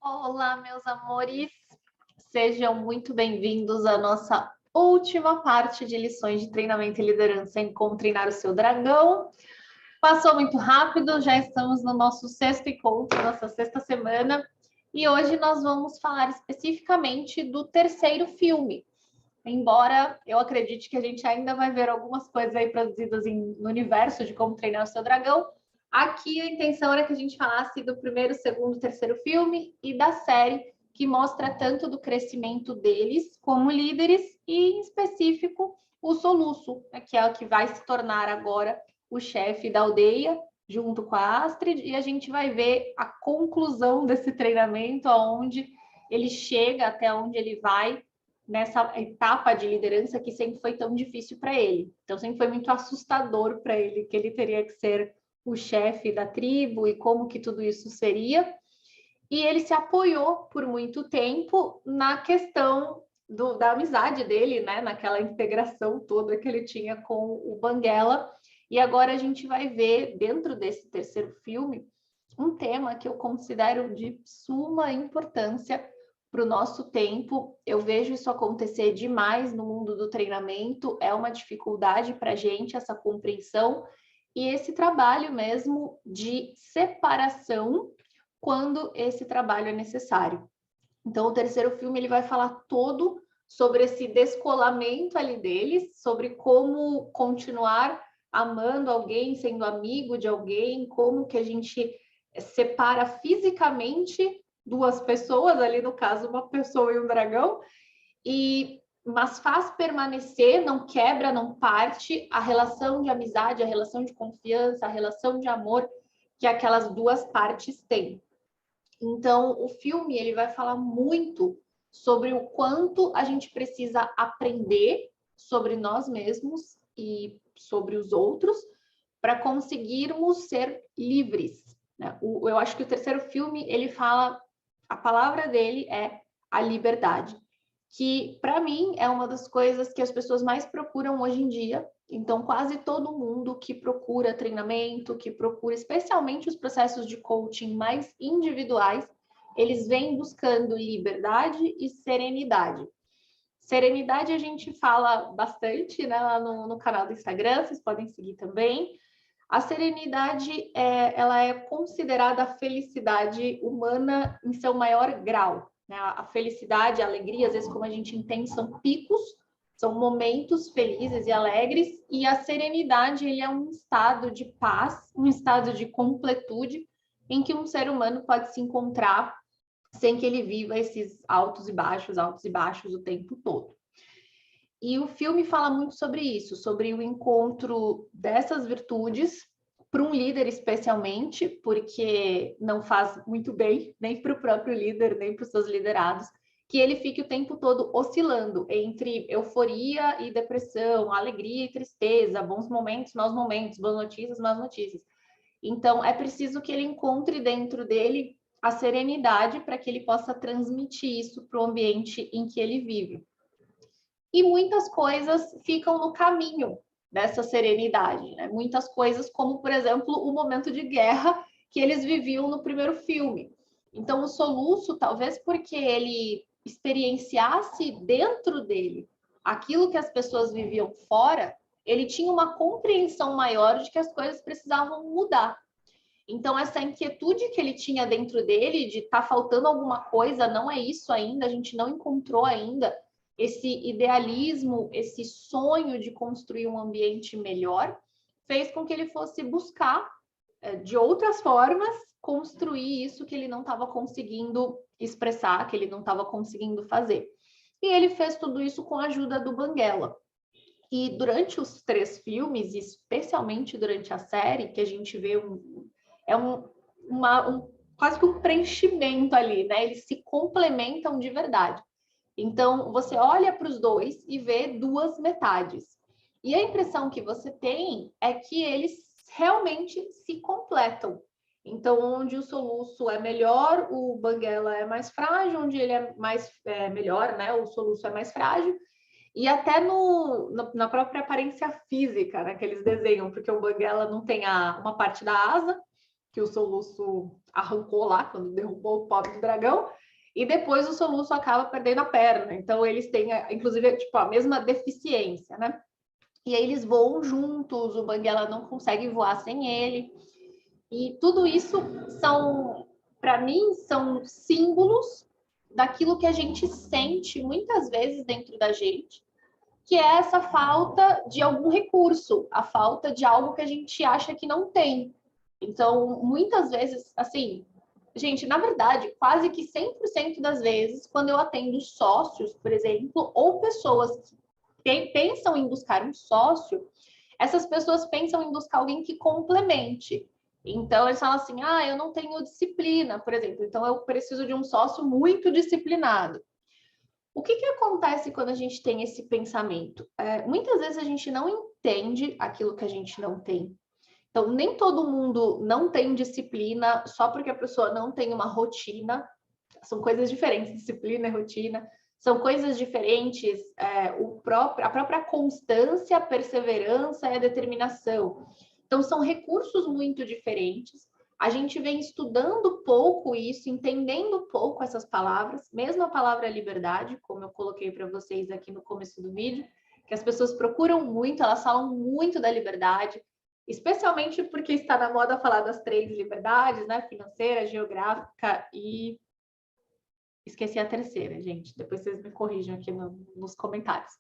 Olá, meus amores, sejam muito bem-vindos à nossa última parte de lições de treinamento e liderança em Como Treinar o Seu Dragão. Passou muito rápido, já estamos no nosso sexto encontro, nossa sexta semana, e hoje nós vamos falar especificamente do terceiro filme. Embora eu acredite que a gente ainda vai ver algumas coisas aí produzidas no universo de Como Treinar o Seu Dragão, aqui a intenção era que a gente falasse do primeiro, segundo, terceiro filme e da série, que mostra tanto do crescimento deles como líderes e, em específico, o Soluço, que é o que vai se tornar agora o chefe da aldeia, junto com a Astrid, e a gente vai ver a conclusão desse treinamento, aonde ele chega, até onde ele vai, nessa etapa de liderança que sempre foi tão difícil para ele. Então, sempre foi muito assustador para ele que ele teria que ser o chefe da tribo e como que tudo isso seria. E ele se apoiou por muito tempo na questão da amizade dele, né? Naquela integração toda que ele tinha com o Banguela. E agora a gente vai ver, dentro desse terceiro filme, um tema que eu considero de suma importância para o nosso tempo. Eu vejo isso acontecer demais no mundo do treinamento, é uma dificuldade para a gente essa compreensão e esse trabalho mesmo de separação quando esse trabalho é necessário. Então, o terceiro filme ele vai falar todo sobre esse descolamento ali deles, sobre como continuar amando alguém, sendo amigo de alguém, como que a gente separa fisicamente duas pessoas, ali no caso, uma pessoa e um dragão, mas faz permanecer, não quebra, não parte a relação de amizade, a relação de confiança, a relação de amor que aquelas duas partes têm. Então, o filme ele vai falar muito sobre o quanto a gente precisa aprender sobre nós mesmos e sobre os outros para conseguirmos ser livres. Né? Eu acho que o terceiro filme ele fala, a palavra dele é a liberdade, que para mim é uma das coisas que as pessoas mais procuram hoje em dia. Então, quase todo mundo que procura treinamento, que procura especialmente os processos de coaching mais individuais, eles vêm buscando liberdade e serenidade. Serenidade a gente fala bastante, né, lá no canal do Instagram, vocês podem seguir também. A serenidade ela é considerada a felicidade humana em seu maior grau. Né? A felicidade, a alegria, às vezes, como a gente entende, são picos, são momentos felizes e alegres, e a serenidade ele é um estado de paz, um estado de completude, em que um ser humano pode se encontrar sem que ele viva esses altos e baixos o tempo todo. E o filme fala muito sobre isso, sobre o encontro dessas virtudes para um líder especialmente, porque não faz muito bem nem para o próprio líder, nem para os seus liderados, que ele fique o tempo todo oscilando entre euforia e depressão, alegria e tristeza, bons momentos, maus momentos, boas notícias, más notícias. Então, é preciso que ele encontre dentro dele a serenidade para que ele possa transmitir isso para o ambiente em que ele vive. E muitas coisas ficam no caminho dessa serenidade, né? Muitas coisas, como, por exemplo, o momento de guerra que eles viviam no primeiro filme. Então, o Soluço, talvez porque ele experienciasse dentro dele aquilo que as pessoas viviam fora, ele tinha uma compreensão maior de que as coisas precisavam mudar. Então, essa inquietude que ele tinha dentro dele de estar faltando alguma coisa, não é isso ainda, a gente não encontrou ainda esse idealismo, esse sonho de construir um ambiente melhor, fez com que ele fosse buscar, de outras formas, construir isso que ele não estava conseguindo expressar, que ele não estava conseguindo fazer. E ele fez tudo isso com a ajuda do Banguela. E durante os 3 filmes, especialmente durante a série, que a gente vê quase que um preenchimento ali, né? Eles se complementam de verdade. Então, você olha para os dois e vê duas metades. E a impressão que você tem é que eles realmente se completam. Então, onde o Soluço é melhor, o Banguela é mais frágil, onde ele é mais melhor, né? O Soluço é mais frágil. E até na própria aparência física, né, que eles desenham, porque o Banguela não tem uma parte da asa, que o soluço arrancou lá, quando derrubou o pobre do dragão, e depois o soluço acaba perdendo a perna. Então, eles têm, inclusive, tipo, a mesma deficiência, né? E aí eles voam juntos, o Banguela não consegue voar sem ele. E tudo isso são, para mim, são símbolos daquilo que a gente sente muitas vezes dentro da gente, que é essa falta de algum recurso, a falta de algo que a gente acha que não tem. Então, muitas vezes, assim, gente, na verdade, quase que 100% das vezes, quando eu atendo sócios, por exemplo, ou pessoas que pensam em buscar um sócio, essas pessoas pensam em buscar alguém que complemente. Então, eles falam assim, eu não tenho disciplina, por exemplo, então eu preciso de um sócio muito disciplinado. O que acontece quando a gente tem esse pensamento? Muitas vezes a gente não entende aquilo que a gente não tem. Então, nem todo mundo não tem disciplina só porque a pessoa não tem uma rotina. São coisas diferentes, disciplina e rotina. São coisas diferentes, a própria constância, a perseverança e a determinação. Então, são recursos muito diferentes. A gente vem estudando pouco isso, entendendo pouco essas palavras, mesmo a palavra liberdade, como eu coloquei para vocês aqui no começo do vídeo, que as pessoas procuram muito, elas falam muito da liberdade, especialmente porque está na moda falar das 3 liberdades, né? Financeira, geográfica e... Esqueci a terceira, gente. Depois vocês me corrijam aqui nos comentários.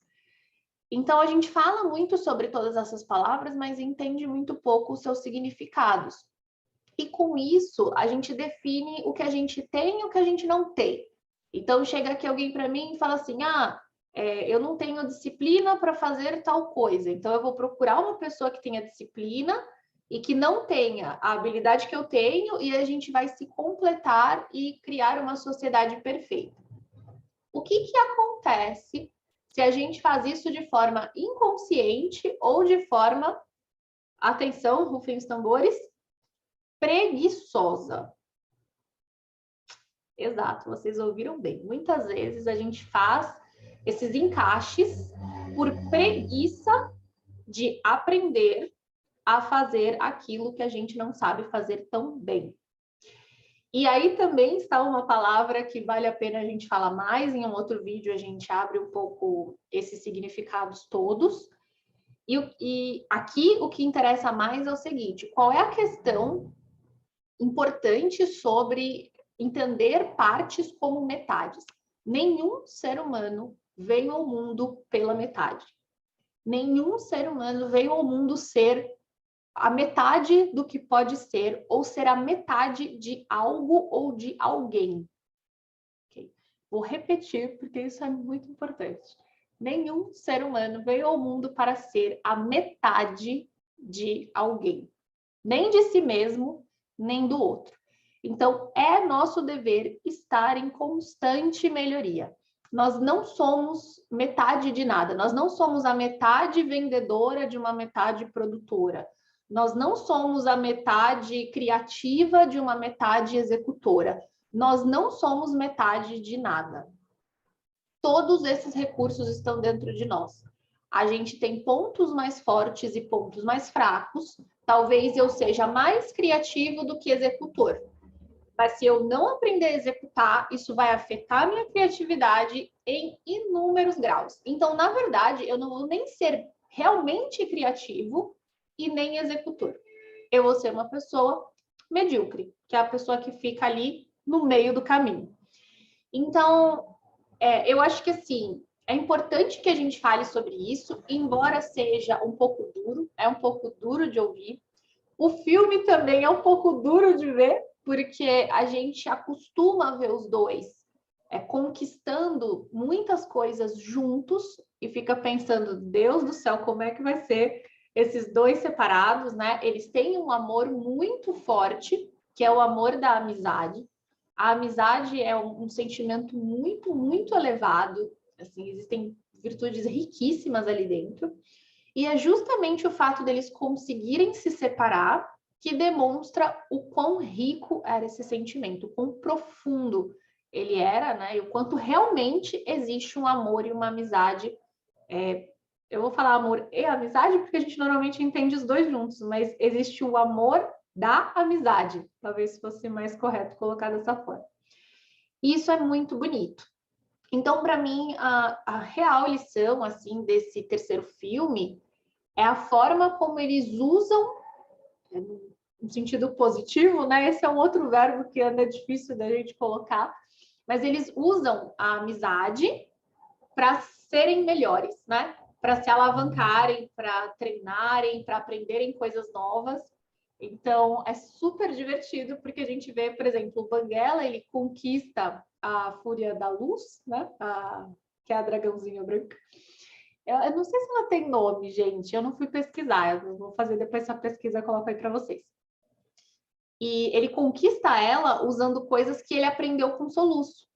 Então, a gente fala muito sobre todas essas palavras, mas entende muito pouco os seus significados. E com isso, a gente define o que a gente tem e o que a gente não tem. Então, chega aqui alguém para mim e fala assim, eu não tenho disciplina para fazer tal coisa. Então, eu vou procurar uma pessoa que tenha disciplina e que não tenha a habilidade que eu tenho, e a gente vai se completar e criar uma sociedade perfeita. O que acontece se a gente faz isso de forma inconsciente ou de forma, atenção, rufem os tambores, preguiçosa? Exato, vocês ouviram bem. Muitas vezes a gente faz esses encaixes por preguiça de aprender a fazer aquilo que a gente não sabe fazer tão bem. E aí também está uma palavra que vale a pena a gente falar mais, em um outro vídeo a gente abre um pouco esses significados todos. E aqui o que interessa mais é o seguinte, qual é a questão importante sobre entender partes como metades? Nenhum ser humano veio ao mundo pela metade. Nenhum ser humano veio ao mundo ser a metade do que pode ser, ou ser a metade de algo ou de alguém. Okay? Vou repetir, porque isso é muito importante. Nenhum ser humano veio ao mundo para ser a metade de alguém. Nem de si mesmo, nem do outro. Então, é nosso dever estar em constante melhoria. Nós não somos metade de nada. Nós não somos a metade vendedora de uma metade produtora. Nós não somos a metade criativa de uma metade executora. Nós não somos metade de nada. Todos esses recursos estão dentro de nós. A gente tem pontos mais fortes e pontos mais fracos. Talvez eu seja mais criativo do que executor. Mas se eu não aprender a executar, isso vai afetar a minha criatividade em inúmeros graus. Então, na verdade, eu não vou nem ser realmente criativo e nem executor. Eu vou ser uma pessoa medíocre, que é a pessoa que fica ali no meio do caminho. Então, eu acho que assim, é importante que a gente fale sobre isso, embora seja um pouco duro, é um pouco duro de ouvir. O filme também é um pouco duro de ver, porque a gente acostuma a ver os dois conquistando muitas coisas juntos e fica pensando, Deus do céu, como é que vai ser esses dois separados, né? Eles têm um amor muito forte, que é o amor da amizade. A amizade é um sentimento muito, muito elevado, assim, existem virtudes riquíssimas ali dentro. E é justamente o fato deles conseguirem se separar que demonstra o quão rico era esse sentimento, o quão profundo ele era, né? E o quanto realmente existe um amor e uma amizade. Eu vou falar amor e amizade porque a gente normalmente entende os dois juntos, mas existe o amor da amizade. Talvez fosse mais correto colocar dessa forma. Isso é muito bonito. Então, para mim, a real lição, assim, desse terceiro filme é a forma como eles usam, no sentido positivo, né? Esse é um outro verbo que anda difícil da gente colocar, mas eles usam a amizade para serem melhores, né? Para se alavancarem, para treinarem, para aprenderem coisas novas. Então, é super divertido, porque a gente vê, por exemplo, o Banguela, ele conquista a Fúria da Luz, né? Que é a dragãozinha branca. Eu não sei se ela tem nome, gente. Eu não fui pesquisar. Eu vou fazer depois essa pesquisa, eu coloco aí para vocês. E ele conquista ela usando coisas que ele aprendeu com o Soluço.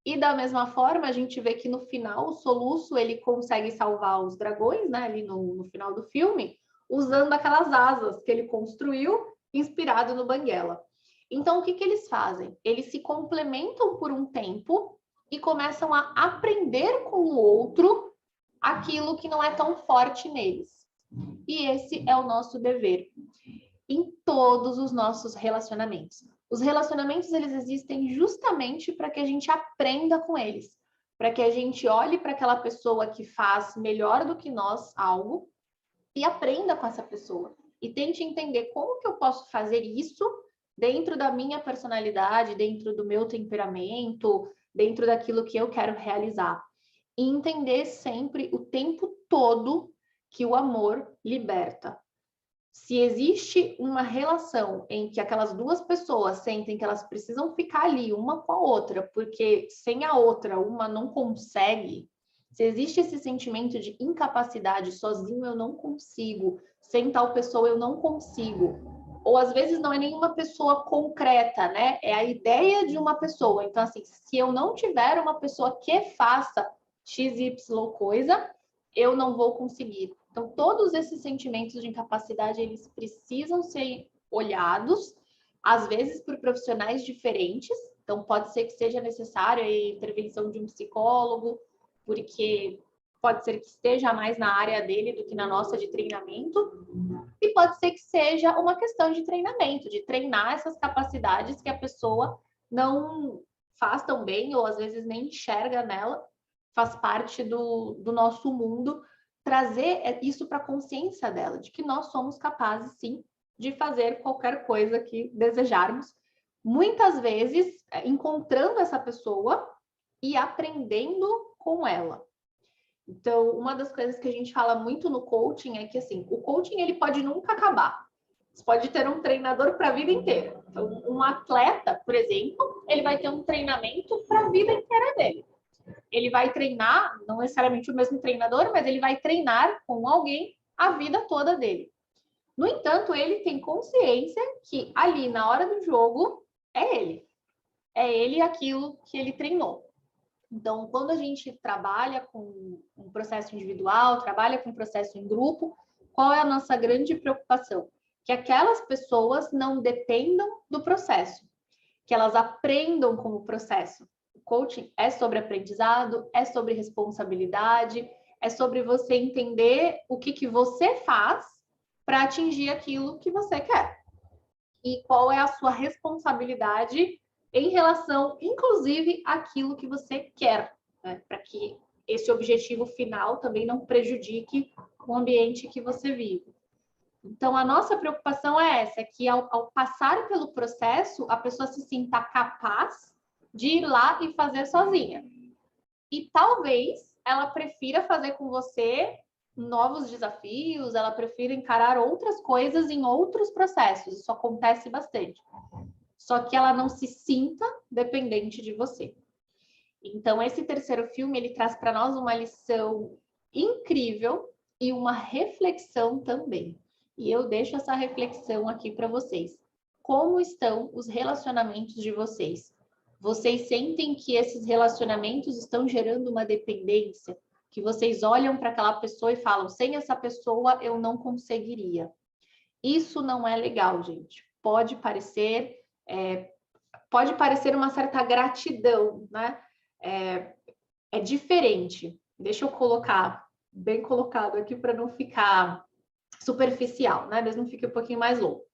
E da mesma forma, a gente vê que no final, o Soluço, ele consegue salvar os dragões, né? Ali no final do filme, usando aquelas asas que ele construiu, inspirado no Banguela. Então, o que eles fazem? Eles se complementam por um tempo e começam a aprender com o outro aquilo que não é tão forte neles. E esse é o nosso dever em todos os nossos relacionamentos. Os relacionamentos, eles existem justamente para que a gente aprenda com eles, para que a gente olhe para aquela pessoa que faz melhor do que nós algo e aprenda com essa pessoa e tente entender como que eu posso fazer isso dentro da minha personalidade, dentro do meu temperamento, dentro daquilo que eu quero realizar. E entender sempre, o tempo todo, que o amor liberta. Se existe uma relação em que aquelas duas pessoas sentem que elas precisam ficar ali uma com a outra, porque sem a outra uma não consegue, se existe esse sentimento de incapacidade, sozinho eu não consigo, sem tal pessoa eu não consigo, ou às vezes não é nenhuma pessoa concreta, né? É a ideia de uma pessoa. Então, assim, se eu não tiver uma pessoa que faça XY coisa, eu não vou conseguir. Então, todos esses sentimentos de incapacidade, eles precisam ser olhados, às vezes por profissionais diferentes. Então, pode ser que seja necessária a intervenção de um psicólogo, porque pode ser que esteja mais na área dele do que na nossa de treinamento. E pode ser que seja uma questão de treinamento, de treinar essas capacidades que a pessoa não faz tão bem, ou às vezes nem enxerga nela, faz parte do nosso mundo, trazer isso para a consciência dela, de que nós somos capazes, sim, de fazer qualquer coisa que desejarmos. Muitas vezes, encontrando essa pessoa e aprendendo com ela. Então, uma das coisas que a gente fala muito no coaching é que, assim, o coaching, ele pode nunca acabar. Você pode ter um treinador para a vida inteira. Então, um atleta, por exemplo, ele vai ter um treinamento para a vida inteira dele. Ele vai treinar, não necessariamente o mesmo treinador, mas ele vai treinar com alguém a vida toda dele. No entanto, ele tem consciência que ali, na hora do jogo, é ele. É ele aquilo que ele treinou. Então, quando a gente trabalha com um processo individual, trabalha com um processo em grupo, qual é a nossa grande preocupação? Que aquelas pessoas não dependam do processo, que elas aprendam com o processo. O coaching é sobre aprendizado, é sobre responsabilidade, é sobre você entender o que você faz para atingir aquilo que você quer. E qual é a sua responsabilidade em relação, inclusive, àquilo que você quer, né? Para que esse objetivo final também não prejudique o ambiente que você vive. Então, a nossa preocupação é essa, que ao passar pelo processo, a pessoa se sinta capaz de ir lá e fazer sozinha. E talvez ela prefira fazer com você novos desafios, ela prefira encarar outras coisas em outros processos. Isso acontece bastante. Só que ela não se sinta dependente de você. Então, esse terceiro filme, ele traz para nós uma lição incrível e uma reflexão também. E eu deixo essa reflexão aqui para vocês. Como estão os relacionamentos de vocês? Vocês sentem que esses relacionamentos estão gerando uma dependência? Que vocês olham para aquela pessoa e falam, sem essa pessoa eu não conseguiria. Isso não é legal, gente. Pode parecer uma certa gratidão, né? É diferente. Deixa eu colocar bem colocado aqui para não ficar superficial, né? Mas não fique um pouquinho mais louco.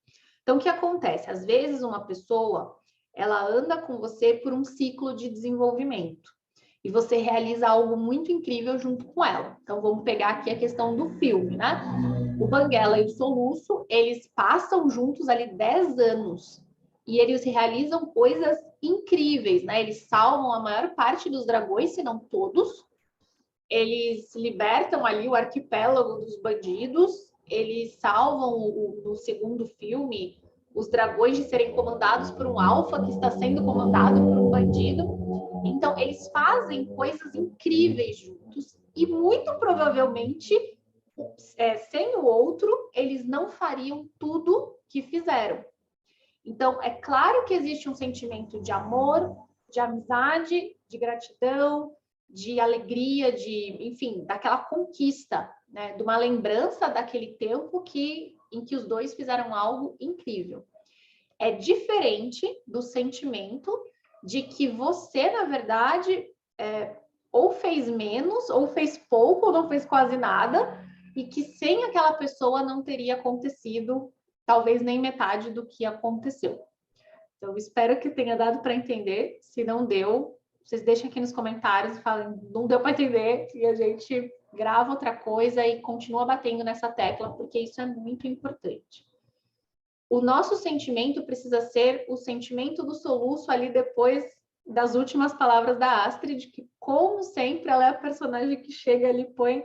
Então, o que acontece? Às vezes, uma pessoa, ela anda com você por um ciclo de desenvolvimento e você realiza algo muito incrível junto com ela. Então, vamos pegar aqui a questão do filme, né? O Banguela e o Soluço, eles passam juntos ali 10 anos e eles realizam coisas incríveis, né? Eles salvam a maior parte dos dragões, se não todos. Eles libertam ali o arquipélago dos bandidos. Eles salvam, no segundo filme, os dragões de serem comandados por um alfa que está sendo comandado por um bandido. Então, eles fazem coisas incríveis juntos e muito provavelmente, sem o outro, eles não fariam tudo que fizeram. Então, é claro que existe um sentimento de amor, de amizade, de gratidão, de alegria, enfim, daquela conquista, né? De uma lembrança daquele tempo em que os dois fizeram algo incrível. É diferente do sentimento de que você, na verdade, ou fez menos, ou fez pouco, ou não fez quase nada, e que sem aquela pessoa não teria acontecido talvez nem metade do que aconteceu. Então, espero que tenha dado para entender. Se não deu, vocês deixem aqui nos comentários e falem, não deu para entender, e a gente grava outra coisa e continua batendo nessa tecla, porque isso é muito importante. O nosso sentimento precisa ser o sentimento do Soluço ali depois das últimas palavras da Astrid, que, como sempre, ela é a personagem que chega ali e põe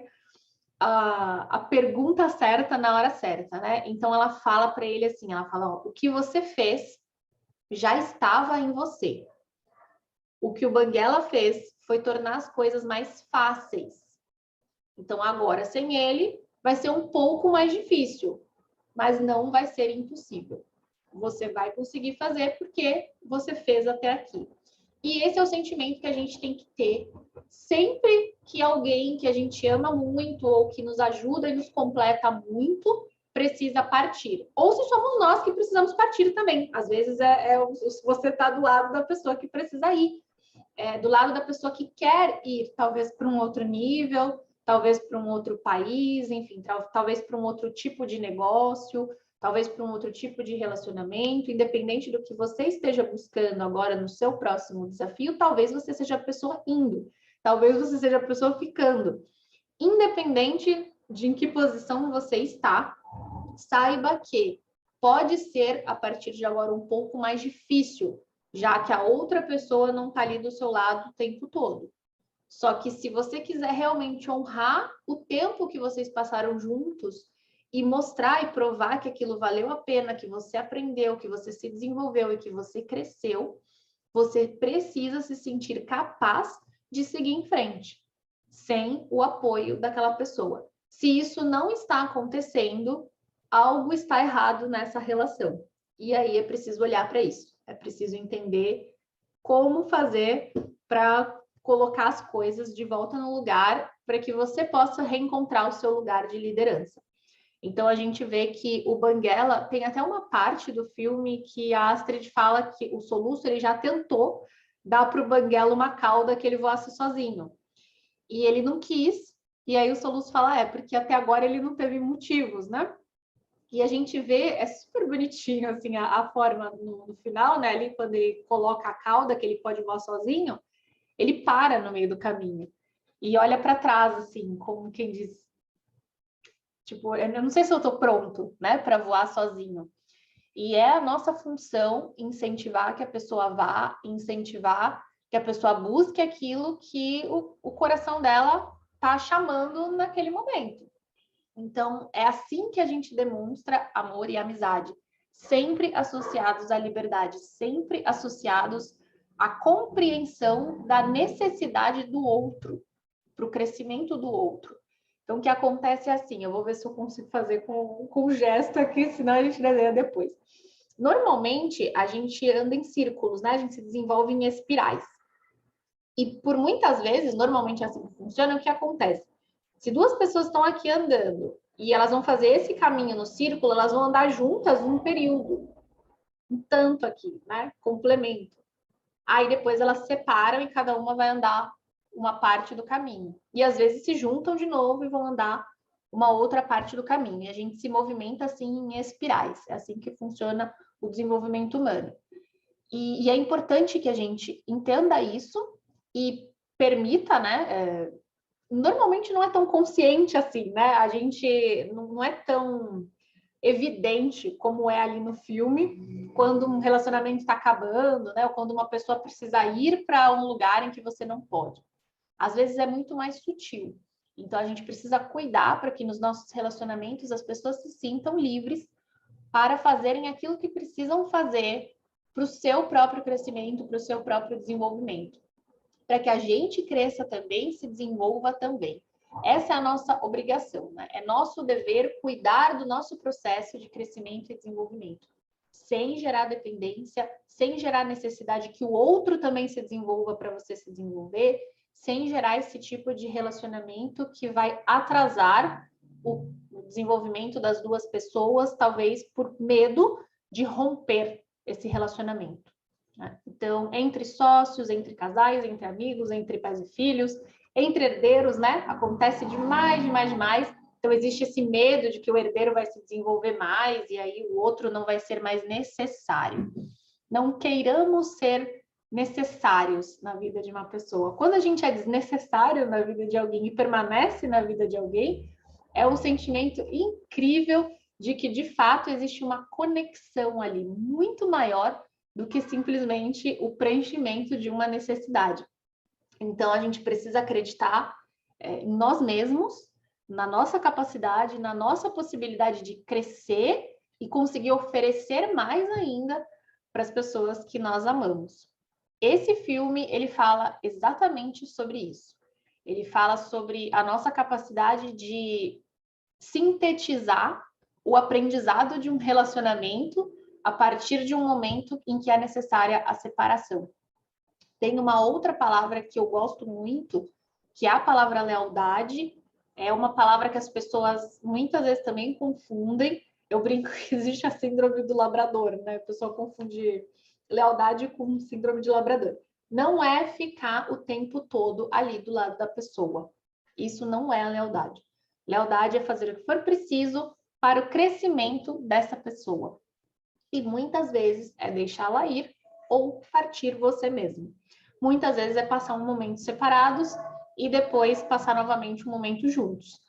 a pergunta certa na hora certa, né? Então ela fala para ele assim, ela fala, ó, o que você fez já estava em você. O que o Banguela fez foi tornar as coisas mais fáceis. Então agora, sem ele, vai ser um pouco mais difícil, mas não vai ser impossível. Você vai conseguir fazer porque você fez até aqui. E esse é o sentimento que a gente tem que ter sempre que alguém que a gente ama muito ou que nos ajuda e nos completa muito precisa partir. Ou se somos nós que precisamos partir também. Às vezes você está do lado da pessoa que precisa ir, do lado da pessoa que quer ir, talvez para um outro nível, talvez para um outro país, enfim, talvez para um outro tipo de negócio, talvez para um outro tipo de relacionamento, independente do que você esteja buscando agora no seu próximo desafio, talvez você seja a pessoa indo, talvez você seja a pessoa ficando. Independente de em que posição você está, saiba que pode ser, a partir de agora, um pouco mais difícil, já que a outra pessoa não está ali do seu lado o tempo todo. Só que se você quiser realmente honrar o tempo que vocês passaram juntos e mostrar e provar que aquilo valeu a pena, que você aprendeu, que você se desenvolveu e que você cresceu, você precisa se sentir capaz de seguir em frente, sem o apoio daquela pessoa. Se isso não está acontecendo, algo está errado nessa relação. E aí é preciso olhar para isso. É preciso entender como fazer para colocar as coisas de volta no lugar para que você possa reencontrar o seu lugar de liderança. Então a gente vê que o Banguela tem até uma parte do filme que a Astrid fala que o Soluço ele já tentou dar para o Banguela uma cauda que ele voasse sozinho. E ele não quis, e aí o Soluço fala, porque até agora ele não teve motivos, né? E a gente vê, é super bonitinho, assim, a forma no final, né? Ali, quando ele coloca a cauda, que ele pode voar sozinho, ele para no meio do caminho e olha para trás, assim, como quem diz, tipo, eu não sei se eu estou pronto, né, para voar sozinho. E é a nossa função incentivar que a pessoa vá, incentivar que a pessoa busque aquilo que o coração dela está chamando naquele momento. Então, é assim que a gente demonstra amor e amizade, sempre associados à liberdade, sempre associados à compreensão da necessidade do outro, para o crescimento do outro. Então, o que acontece é assim, eu vou ver se eu consigo fazer com gesto aqui, senão a gente desenha depois. Normalmente, a gente anda em círculos, né? A gente se desenvolve em espirais. E por muitas vezes, normalmente é assim que funciona, o que acontece? Se duas pessoas estão aqui andando e elas vão fazer esse caminho no círculo, elas vão andar juntas num período, um tanto aqui, né? Complemento. Aí depois elas se separam e cada uma vai andar uma parte do caminho. E às vezes se juntam de novo e vão andar uma outra parte do caminho. E a gente se movimenta assim em espirais. É assim que funciona o desenvolvimento humano. E é importante que a gente entenda isso e permita, né? Normalmente não é tão consciente assim, né? A gente não é tão evidente como é ali no filme, quando um relacionamento está acabando, né? Ou quando uma pessoa precisa ir para um lugar em que você não pode. Às vezes é muito mais sutil. Então a gente precisa cuidar para que nos nossos relacionamentos as pessoas se sintam livres para fazerem aquilo que precisam fazer para o seu próprio crescimento, para o seu próprio desenvolvimento. Para que a gente cresça também, se desenvolva também. Essa é a nossa obrigação, né? É nosso dever cuidar do nosso processo de crescimento e desenvolvimento, sem gerar dependência, sem gerar necessidade que o outro também se desenvolva para você se desenvolver, sem gerar esse tipo de relacionamento que vai atrasar o desenvolvimento das duas pessoas, talvez por medo de romper esse relacionamento. Então, entre sócios, entre casais, entre amigos, entre pais e filhos, entre herdeiros, né? Acontece demais. Então, existe esse medo de que o herdeiro vai se desenvolver mais e aí o outro não vai ser mais necessário. Não queiramos ser necessários na vida de uma pessoa. Quando a gente é desnecessário na vida de alguém e permanece na vida de alguém, é um sentimento incrível de que, de fato, existe uma conexão ali muito maior do que simplesmente o preenchimento de uma necessidade. Então, a gente precisa acreditar em nós mesmos, na nossa capacidade, na nossa possibilidade de crescer e conseguir oferecer mais ainda para as pessoas que nós amamos. Esse filme, ele fala exatamente sobre isso. Ele fala sobre a nossa capacidade de sintetizar o aprendizado de um relacionamento a partir de um momento em que é necessária a separação. Tem uma outra palavra que eu gosto muito, que é a palavra lealdade. É uma palavra que as pessoas muitas vezes também confundem. Eu brinco que existe a síndrome do labrador, né? A pessoa confunde lealdade com síndrome de labrador. Não é ficar o tempo todo ali do lado da pessoa. Isso não é a lealdade. Lealdade é fazer o que for preciso para o crescimento dessa pessoa. E muitas vezes é deixá-la ir ou partir você mesmo. Muitas vezes é passar um momento separados e depois passar novamente um momento juntos.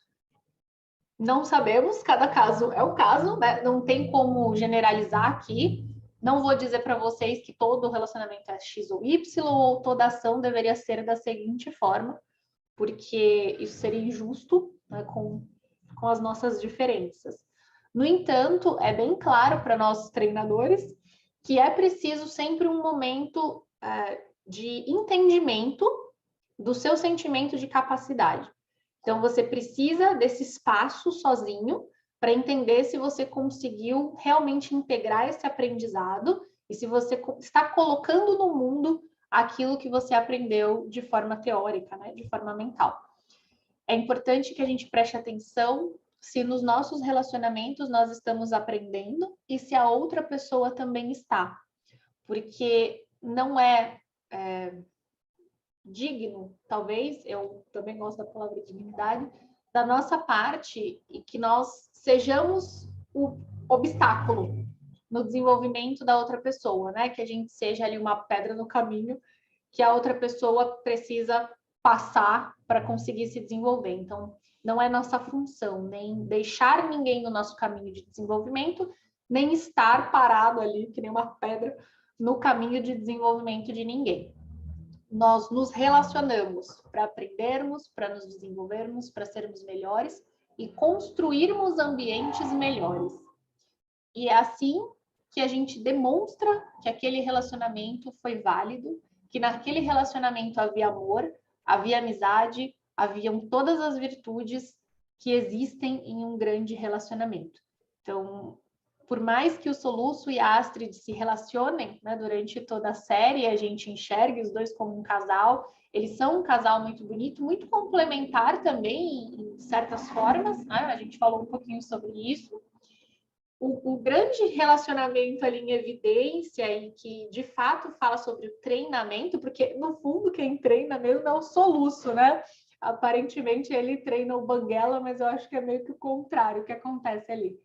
Não sabemos, cada caso é um caso, né? Não tem como generalizar aqui. Não vou dizer para vocês que todo relacionamento é X ou Y ou toda ação deveria ser da seguinte forma, porque isso seria injusto, né, com as nossas diferenças. No entanto, é bem claro para nossos treinadores que é preciso sempre um momento de entendimento do seu sentimento de capacidade. Então, você precisa desse espaço sozinho para entender se você conseguiu realmente integrar esse aprendizado e se você está colocando no mundo aquilo que você aprendeu de forma teórica, né, de forma mental. É importante que a gente preste atenção se nos nossos relacionamentos nós estamos aprendendo e se a outra pessoa também está. Porque não é digno, talvez, eu também gosto da palavra dignidade, da nossa parte e que nós sejamos o obstáculo no desenvolvimento da outra pessoa, né? Que a gente seja ali uma pedra no caminho que a outra pessoa precisa passar para conseguir se desenvolver. Então, não é nossa função nem deixar ninguém no nosso caminho de desenvolvimento, nem estar parado ali, que nem uma pedra, no caminho de desenvolvimento de ninguém. Nós nos relacionamos para aprendermos, para nos desenvolvermos, para sermos melhores e construirmos ambientes melhores. E é assim que a gente demonstra que aquele relacionamento foi válido, que naquele relacionamento havia amor, havia amizade, haviam todas as virtudes que existem em um grande relacionamento. Então, por mais que o Soluço e a Astrid se relacionem, né, durante toda a série, a gente enxergue os dois como um casal, eles são um casal muito bonito, muito complementar também, em certas formas, né? A gente falou um pouquinho sobre isso. O grande relacionamento ali em evidência e que de fato fala sobre o treinamento, porque no fundo quem treina mesmo é o Soluço, né? aparentemente ele treina o Banguela, mas eu acho que é meio que o contrário que acontece ali.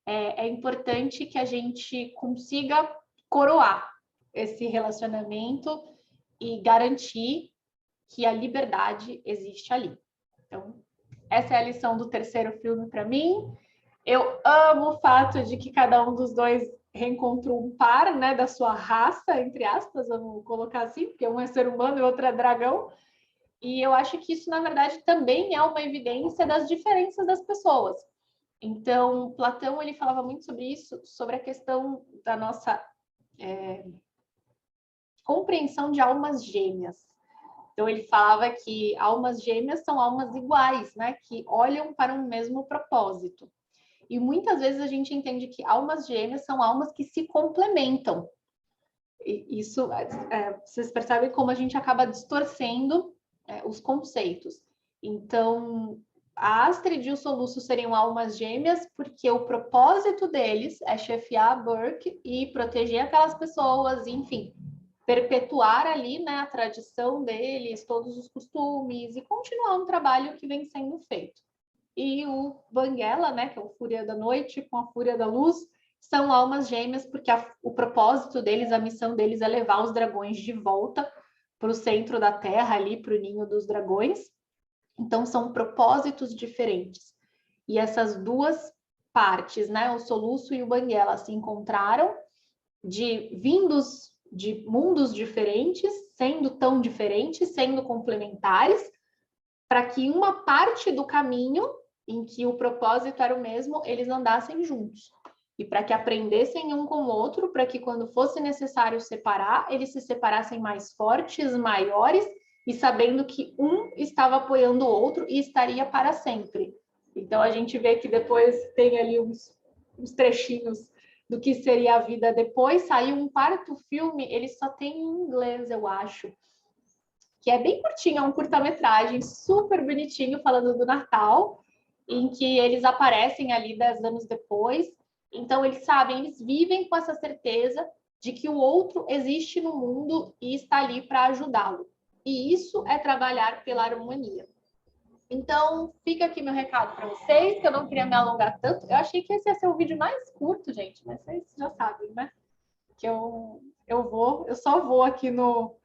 É importante que a gente consiga coroar esse relacionamento e garantir que a liberdade existe ali. Então, essa é a lição do terceiro filme para mim. Eu amo o fato de que cada um dos dois reencontrou um par, né, da sua raça, entre aspas, vamos colocar assim, porque um é ser humano e o outro é dragão. E eu acho que isso, na verdade, também é uma evidência das diferenças das pessoas. Então, Platão, ele falava muito sobre isso, sobre a questão da nossa compreensão de almas gêmeas. Então, ele falava que almas gêmeas são almas iguais, né, que olham para um mesmo propósito. E muitas vezes a gente entende que almas gêmeas são almas que se complementam. E isso, vocês percebem como a gente acaba distorcendo os conceitos. Então, a Astrid e o Soluço seriam almas gêmeas porque o propósito deles é chefiar a Burke e proteger aquelas pessoas, enfim, perpetuar ali, né, a tradição deles, todos os costumes e continuar um trabalho que vem sendo feito. E o Banguela, né, que é o Fúria da Noite com a Fúria da Luz, são almas gêmeas porque o propósito deles, a missão deles é levar os dragões de volta para o centro da Terra, ali para o ninho dos dragões. Então, são propósitos diferentes. E essas duas partes, né, o Soluço e o Banguela, se encontraram vindos de mundos diferentes, sendo tão diferentes, sendo complementares, para que uma parte do caminho em que o propósito era o mesmo, eles andassem juntos. E para que aprendessem um com o outro, para que quando fosse necessário separar, eles se separassem mais fortes, maiores, e sabendo que um estava apoiando o outro e estaria para sempre. Então a gente vê que depois tem ali uns trechinhos do que seria a vida depois. Saiu um quarto filme, ele só tem em inglês, eu acho, que é bem curtinho, é um curta-metragem super bonitinho, falando do Natal, em que eles aparecem ali 10 anos depois. Então, eles sabem, eles vivem com essa certeza de que o outro existe no mundo e está ali para ajudá-lo. E isso é trabalhar pela harmonia. Então, fica aqui meu recado para vocês, que eu não queria me alongar tanto. Eu achei que esse ia ser o vídeo mais curto, gente, mas vocês já sabem, né? Que eu só vou aqui no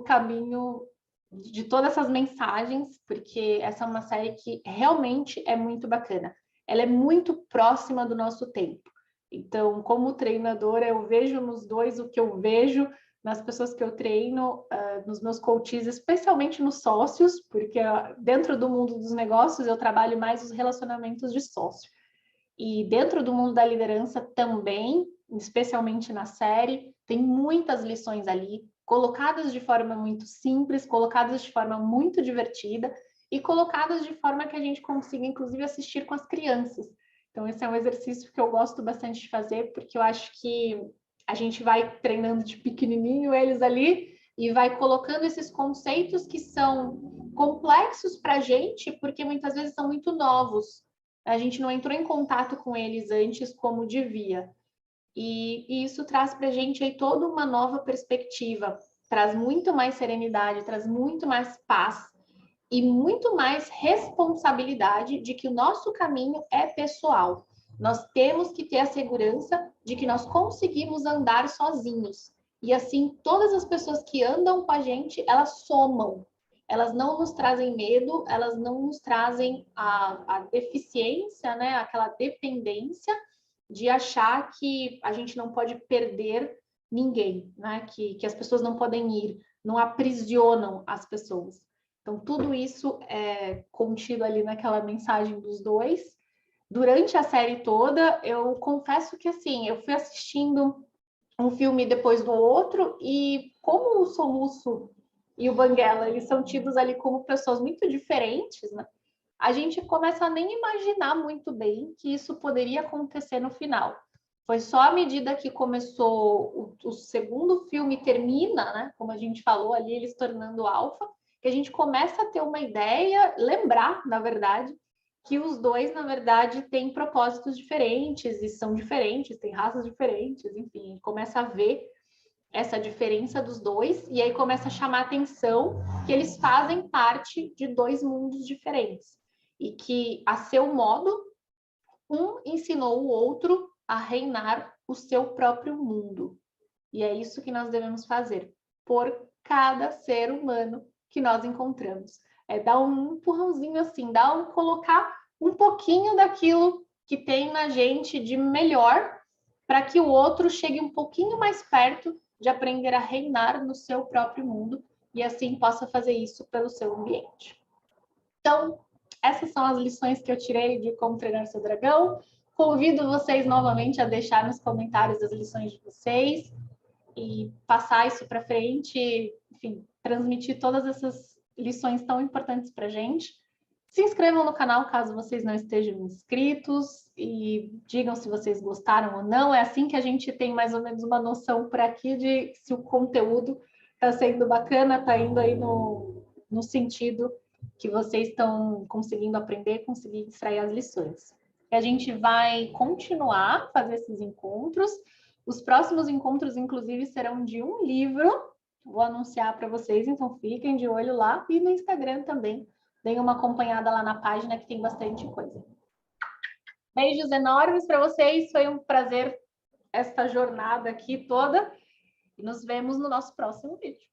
caminho de todas essas mensagens, porque essa é uma série que realmente é muito bacana. Ela é muito próxima do nosso tempo. Então, como treinadora, eu vejo nos dois o que eu vejo nas pessoas que eu treino, nos meus coaches, especialmente nos sócios, porque dentro do mundo dos negócios eu trabalho mais os relacionamentos de sócio. E dentro do mundo da liderança também, especialmente na série, tem muitas lições ali, colocadas de forma muito simples, colocadas de forma muito divertida e colocadas de forma que a gente consiga, inclusive, assistir com as crianças. Então, esse é um exercício que eu gosto bastante de fazer, porque eu acho que a gente vai treinando de pequenininho eles ali e vai colocando esses conceitos que são complexos para a gente, porque muitas vezes são muito novos. A gente não entrou em contato com eles antes como devia. E isso traz para a gente aí toda uma nova perspectiva, traz muito mais serenidade, traz muito mais paz e muito mais responsabilidade de que o nosso caminho é pessoal. Nós temos que ter a segurança de que nós conseguimos andar sozinhos. E assim, todas as pessoas que andam com a gente, elas somam. Elas não nos trazem medo, elas não nos trazem a deficiência, né? Aquela dependência de achar que a gente não pode perder ninguém, né? Que as pessoas não podem ir, não aprisionam as pessoas. Então, tudo isso é contido ali naquela mensagem dos dois. Durante a série toda, eu confesso que, assim, eu fui assistindo um filme depois do outro e como o Soluço e o Banguela, eles são tidos ali como pessoas muito diferentes, né? A gente começa a nem imaginar muito bem que isso poderia acontecer no final. Foi só à medida que começou o segundo filme termina, né? Como a gente falou ali, ele se tornando alfa, que a gente começa a ter uma ideia, lembrar, na verdade, que os dois, na verdade, têm propósitos diferentes e são diferentes, têm raças diferentes, enfim, começa a ver essa diferença dos dois, e aí começa a chamar a atenção que eles fazem parte de dois mundos diferentes. E que, a seu modo, um ensinou o outro a reinar o seu próprio mundo. E é isso que nós devemos fazer por cada ser humano que nós encontramos. É dar um empurrãozinho assim, colocar um pouquinho daquilo que tem na gente de melhor para que o outro chegue um pouquinho mais perto de aprender a reinar no seu próprio mundo e assim possa fazer isso pelo seu ambiente. Então, essas são as lições que eu tirei de Como Treinar Seu Dragão. Convido vocês novamente a deixar nos comentários as lições de vocês e passar isso para frente, enfim, transmitir todas essas lições tão importantes para a gente. Se inscrevam no canal caso vocês não estejam inscritos e digam se vocês gostaram ou não. É assim que a gente tem mais ou menos uma noção por aqui de se o conteúdo está sendo bacana, está indo aí no sentido que vocês estão conseguindo aprender, conseguindo extrair as lições. E a gente vai continuar a fazer esses encontros. Os próximos encontros, inclusive, serão de um livro. Vou anunciar para vocês, então fiquem de olho lá. E no Instagram também. Deem uma acompanhada lá na página que tem bastante coisa. Beijos enormes para vocês. Foi um prazer esta jornada aqui toda. E nos vemos no nosso próximo vídeo.